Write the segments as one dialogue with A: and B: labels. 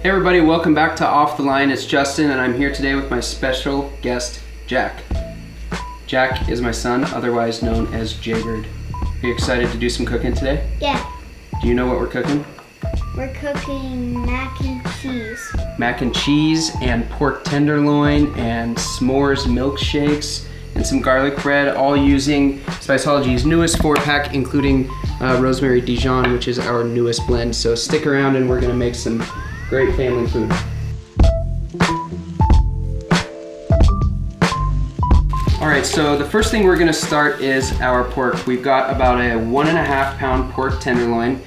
A: Hey everybody, welcome back to Off the Line. It's Justin and I'm here today with my special guest, Jack. Jack is my son, otherwise known as Jaybird. Are you excited to do some cooking today?
B: Yeah.
A: Do you know what we're cooking?
B: We're cooking mac and cheese.
A: Mac and cheese and pork tenderloin and s'mores milkshakes and some garlic bread, all using Spiceology's newest 4-pack, including Rosemary Dijon, which is our newest blend. So stick around and we're gonna make some great family food. All right, so the first thing we're gonna start is our pork. We've got about a 1.5 pound pork tenderloin.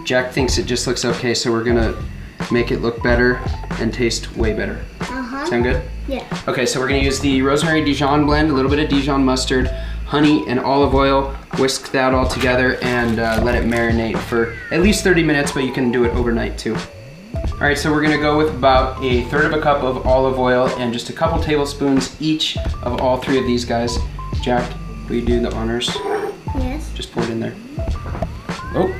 A: Jack thinks it just looks okay, so we're gonna make it look better and taste way better. Sound good?
B: Yeah.
A: Okay, so we're gonna use the Rosemary Dijon blend, a little bit of Dijon mustard, honey, and olive oil. Whisk that all together and let it marinate for at least 30 minutes, but you can do it overnight too. All right, so we're gonna go with about 1/3 cup of olive oil and just a couple tablespoons each of all 3 of these guys. Jack, will you do the honors?
B: Yes.
A: Just pour it in there. Oh.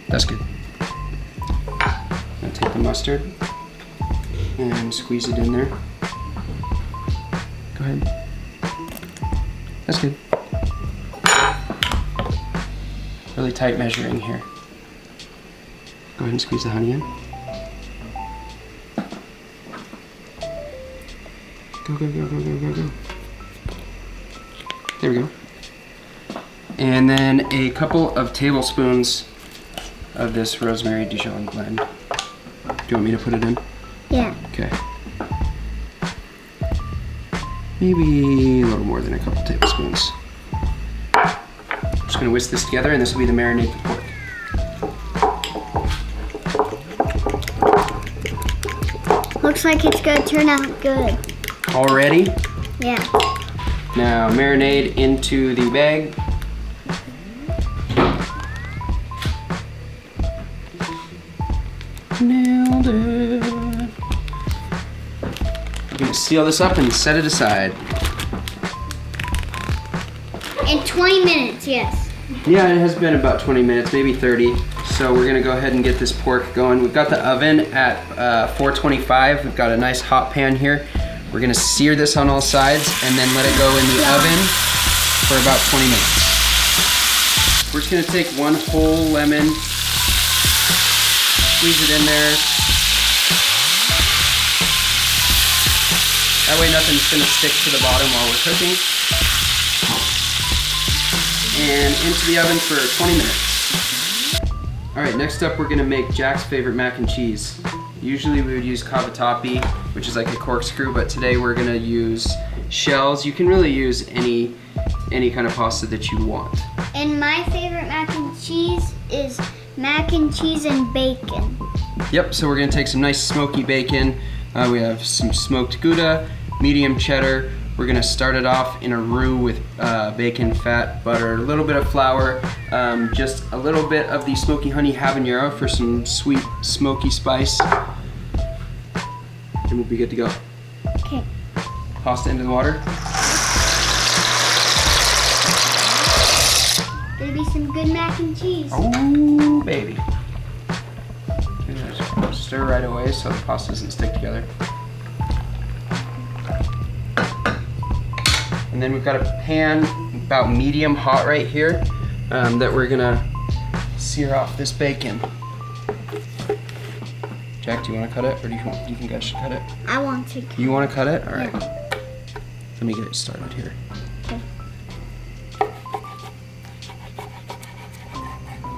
A: That's good. Now take the mustard and squeeze it in there. Go ahead. That's good. Really tight measuring here. Go ahead and squeeze the honey in. Go, go, go, go, go, go, go. There we go. And then a couple of tablespoons of this Rosemary Dijon blend. Do you want me to put it in?
B: Yeah.
A: Okay. Maybe a little more than a couple tablespoons. Just gonna whisk this together and this will be the marinade for pork.
B: Looks like it's gonna turn out good.
A: Already?
B: Yeah.
A: Now marinade into the bag. Nailed it. We're gonna seal this up and set it aside.
B: In 20 minutes, yes.
A: Yeah, it has been about 20 minutes, maybe 30. So we're gonna go ahead and get this pork going. We've got the oven at 425. We've got a nice hot pan here. We're gonna sear this on all sides and then let it go in the oven for about 20 minutes. We're just gonna take 1 whole lemon, squeeze it in there. That way nothing's gonna stick to the bottom while we're cooking. And into the oven for 20 minutes. All right, next up we're gonna make Jack's favorite mac and cheese. Usually we would use cavatappi, which is like a corkscrew, but today we're gonna use shells. You can really use any kind of pasta that you want.
B: And my favorite mac and cheese is mac and cheese and bacon.
A: Yep, so we're gonna take some nice smoky bacon. We have some smoked Gouda, medium cheddar. We're gonna start it off in a roux with bacon, fat, butter, a little bit of flour, just a little bit of the smoky honey habanero for some sweet smoky spice. And we'll be good to go.
B: Okay.
A: Pasta into the water.
B: Gonna be some good mac and cheese.
A: Oh, baby. Just stir right away so the pasta doesn't stick together. And then we've got a pan about medium hot right here that we're gonna sear off this bacon. Jack, do you want to cut it, or do you think I should cut it?
B: I want to.
A: You want to cut it? All right.
B: Yeah.
A: Let me get it started here.
B: Okay.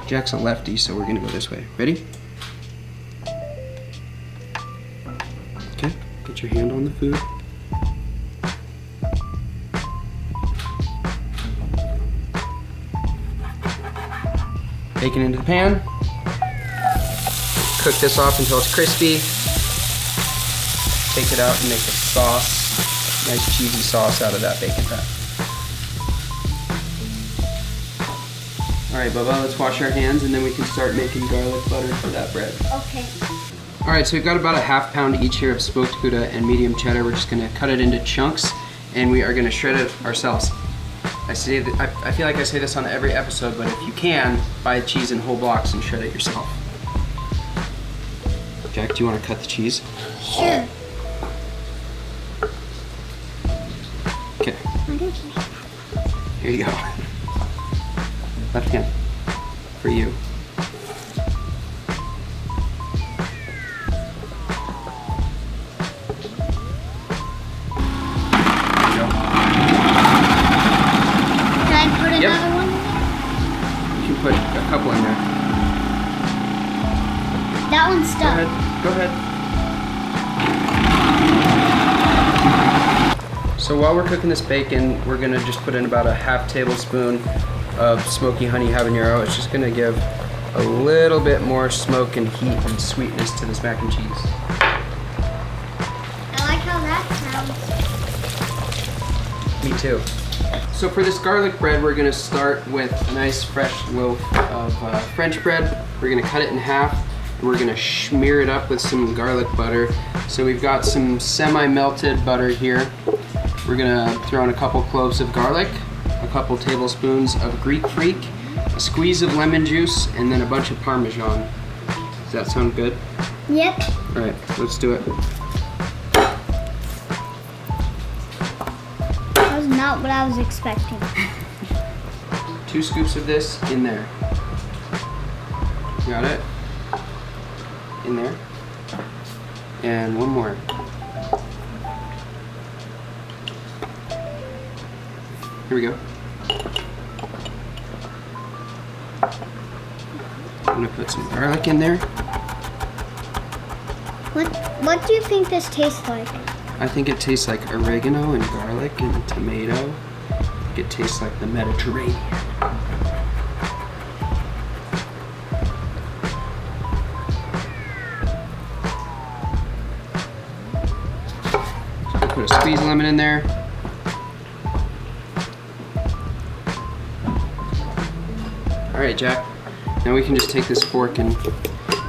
A: Jack's a lefty, so we're gonna go this way. Ready? Okay. Get your hand on the food. Bacon into the pan. Cook this off until it's crispy. Take it out and make a sauce. Nice cheesy sauce out of that bacon fat. All right, Bubba, let's wash our hands and then we can start making garlic butter for that bread.
B: Okay.
A: All right, so we've got about a 1/2 pound each here of smoked Gouda and medium cheddar. We're just gonna cut it into chunks and we are gonna shred it ourselves. I feel like I say this on every episode, but if you can, buy cheese in whole blocks and shred it yourself. Jack, do you want to cut the cheese?
B: Sure.
A: Okay. Here you go. Left hand. For you.
B: Another one?
A: You can put a couple in there.
B: That one's stuck.
A: Go ahead. So while we're cooking this bacon, we're gonna just put in about a half tablespoon of smoky honey habanero. It's just gonna give a little bit more smoke and heat and sweetness to this mac and cheese.
B: I like how that sounds.
A: Me too. So for this garlic bread, we're gonna start with a nice fresh loaf of French bread. We're gonna cut it in half, and we're gonna smear it up with some garlic butter. So we've got some semi-melted butter here. We're gonna throw in a couple cloves of garlic, a couple tablespoons of Greek Freak, a squeeze of lemon juice, and then a bunch of Parmesan. Does that sound good?
B: Yep.
A: All right, let's do it.
B: Not what I was expecting.
A: 2 scoops of this in there. Got it? In there. And one more. Here we go. I'm gonna put some garlic in there.
B: What do you think this tastes like?
A: I think it tastes like oregano and garlic and tomato. I think it tastes like the Mediterranean. So I'm gonna put a squeeze of lemon in there. All right, Jack. Now we can just take this fork and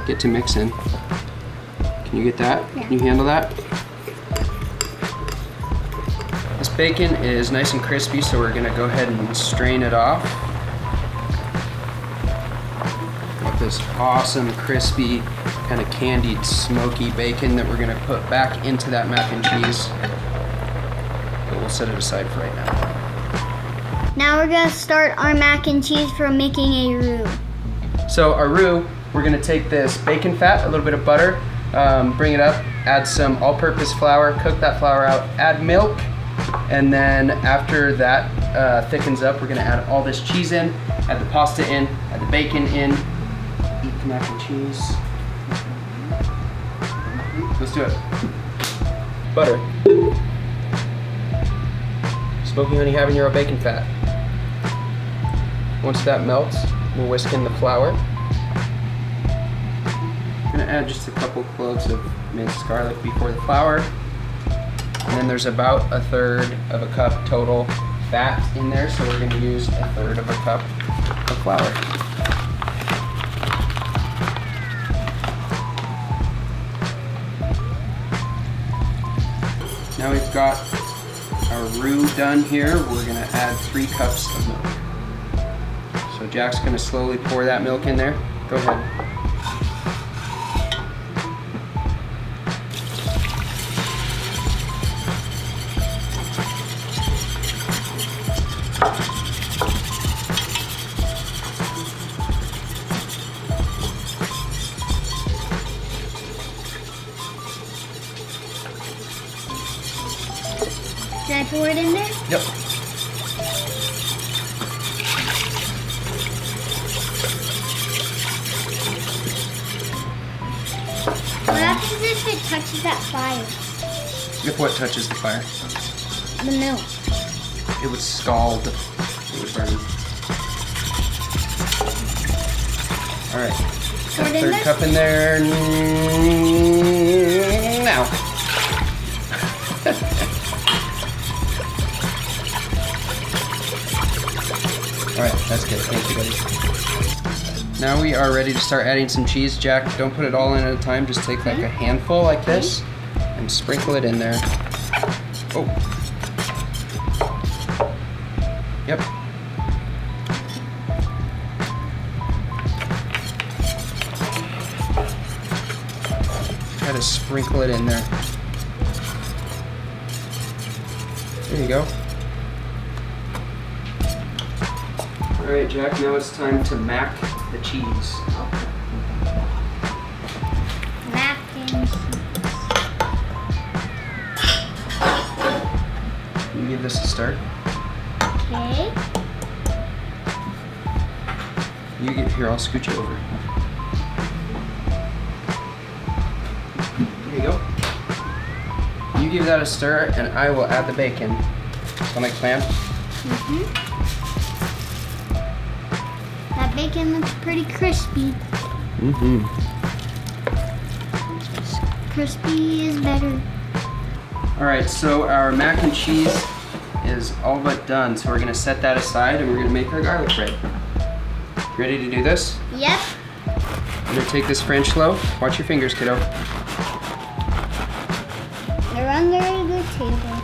A: get to mixing. Can you get that?
B: Yeah.
A: Can you handle that? This bacon is nice and crispy, so we're gonna go ahead and strain it off. Got this awesome, crispy, kind of candied, smoky bacon that we're gonna put back into that mac and cheese. But we'll set it aside for right now.
B: Now we're gonna start our mac and cheese for making a roux.
A: So our roux, we're gonna take this bacon fat, a little bit of butter, bring it up, add some all-purpose flour, cook that flour out, add milk, and then after that thickens up, we're gonna add all this cheese in, add the pasta in, add the bacon in, eat the mac and cheese. Let's do it. Butter. Smoky honey habanero bacon fat. Once that melts, we'll whisk in the flour. I'm gonna add just a couple cloves of minced garlic before the flour. And then there's about 1/3 of a cup total fat in there, so we're gonna use 1/3 of a cup of flour. Now we've got our roux done here. We're gonna add 3 cups of milk. So Jack's gonna slowly pour that milk in there. Go ahead.
B: Did I pour it in there?
A: Yep.
B: What happens if it touches that fire?
A: If what touches the fire?
B: The milk.
A: It would scald. It would burn. All right.
B: Pour it in
A: 1/3
B: there?
A: cup in there now. All right, that's good. Thank you, buddy. Now we are ready to start adding some cheese. Jack, don't put it all in at a time. Just take like a handful like this and sprinkle it in there. Oh. Yep. Try to sprinkle it in there. There you go. All right, Jack, now it's time to mac the cheese.
B: Mac and cheese.
A: You give this a start.
B: Okay.
A: You get here, I'll scooch you over. There you go. You give that a stir, and I will add the bacon. Sound like a plan?
B: That bacon looks pretty crispy. Crispy is better.
A: All right, so our mac and cheese is all but done. So we're gonna set that aside, and we're gonna make our garlic bread. Ready to do this?
B: Yep.
A: I'm gonna take this French loaf. Watch your fingers, kiddo.
B: They're under the table.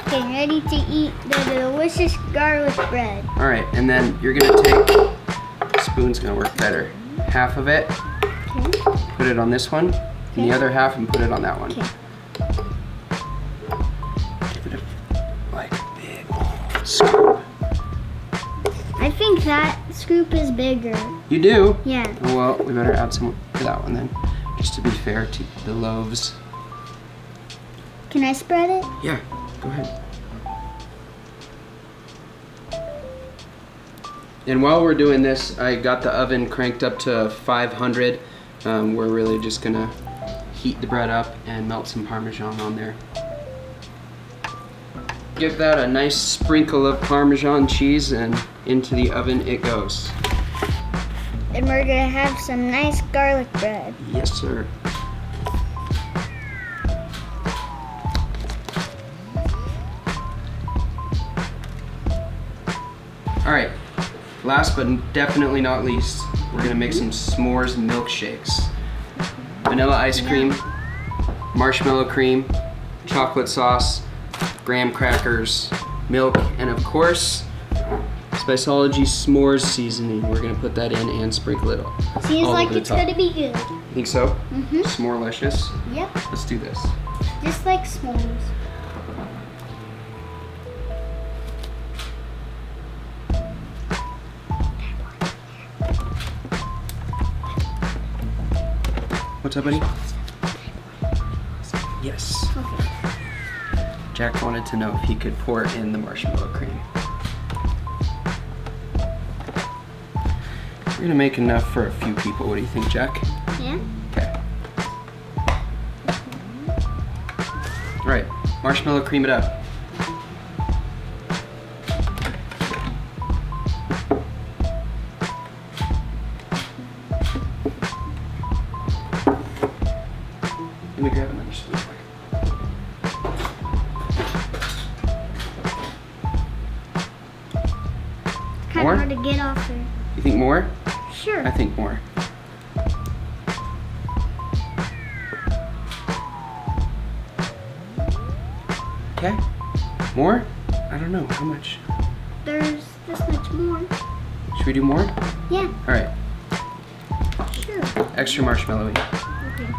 B: Getting ready to eat the delicious garlic bread.
A: All right, and then you're gonna take, spoon's gonna work better. Half of it,
B: Okay.
A: put it on this one, and the
B: Okay.
A: other half, and put it on that one.
B: Okay.
A: Give it a, like, big scoop.
B: I think that scoop is bigger.
A: You do?
B: Yeah.
A: Well, we better add some to that one then, just to be fair to the loaves.
B: Can I spread it?
A: Yeah, go ahead. And while we're doing this, I got the oven cranked up to 500. We're really just gonna heat the bread up and melt some Parmesan on there. Give that a nice sprinkle of Parmesan cheese, and into the oven it goes.
B: And we're gonna have some nice garlic bread.
A: Yes, sir. All right, last but definitely not least, we're gonna make some s'mores milkshakes. Vanilla ice cream, marshmallow cream, chocolate sauce, graham crackers, milk, and of course, Spiceology s'mores seasoning. We're gonna put that in and sprinkle it all.
B: Seems
A: all
B: like
A: over the
B: it's
A: top.
B: gonna be good.
A: Think so?
B: Mm-hmm.
A: S'morelicious.
B: Yep.
A: Let's do this.
B: Just like s'mores.
A: What's up, buddy? Yes.
B: Okay.
A: Jack wanted to know if he could pour in the marshmallow cream. We're gonna make enough for a few people. What do you think, Jack?
B: Yeah.
A: Okay. All right, marshmallow cream it up. Let me grab another spoon.
B: Kind
A: More?
B: of hard to get off there.
A: You think more?
B: Sure.
A: I think more. Okay. More? I don't know. How much?
B: There's this much more.
A: Should we do more?
B: Yeah.
A: All right.
B: Sure.
A: Extra marshmallowy.
B: Okay.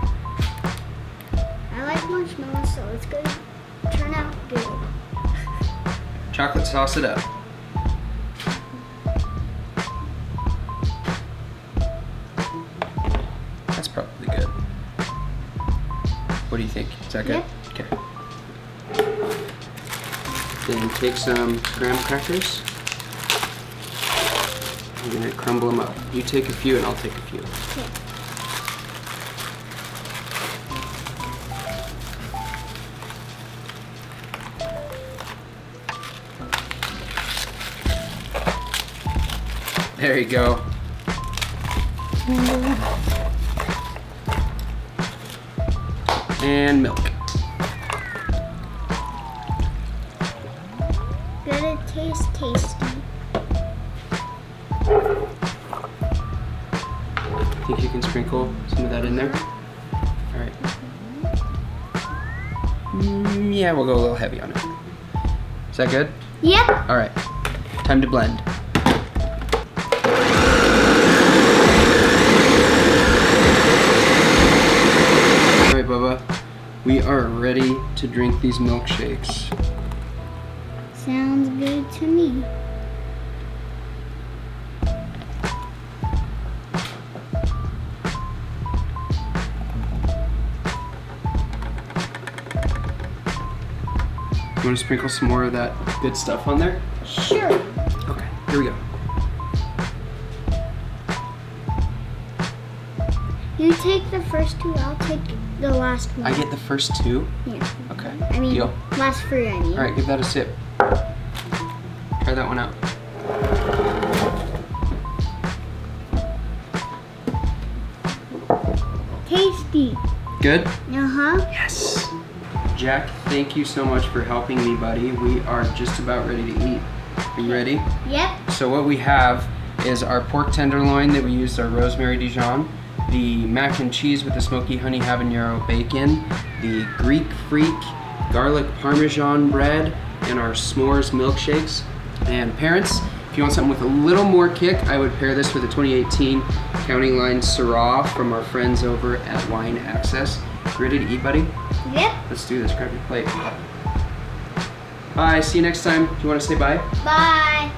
B: I like marshmallows, so it's gonna turn out good.
A: Chocolate sauce it up. That's probably good. What do you think? Is that good?
B: Yep.
A: Okay. Then take some graham crackers. I'm gonna crumble them up. You take a few and I'll take a few.
B: Okay.
A: There you go. And milk.
B: Gonna taste tasty.
A: Think you can sprinkle some of that in there? All right. Yeah, we'll go a little heavy on it. Is that good?
B: Yep.
A: All right, time to blend. All right, Bubba, we are ready to drink these milkshakes.
B: Sounds good to me.
A: You want to sprinkle some more of that good stuff on there?
B: Sure.
A: Okay, here we go.
B: You take the first two, I'll take the last one.
A: I get the first two?
B: Yeah.
A: Okay,
B: I mean,
A: deal.
B: last three, I mean.
A: All right, give that a sip. Try that one out.
B: Tasty.
A: Good?
B: Uh-huh.
A: Yes. Jack, thank you so much for helping me, buddy. We are just about ready to eat. Are you ready?
B: Yep.
A: So what we have is our pork tenderloin that we used our rosemary Dijon, the mac and cheese with the smoky honey habanero bacon, the Greek freak garlic parmesan bread, and our s'mores milkshakes. And parents, if you want something with a little more kick, I would pair this with a 2018 Counting Line Syrah from our friends over at Wine Access. You ready to eat, buddy?
B: Yep.
A: Let's do this. Grab your plate. Bye. See you next time. Do you want to say bye?
B: Bye.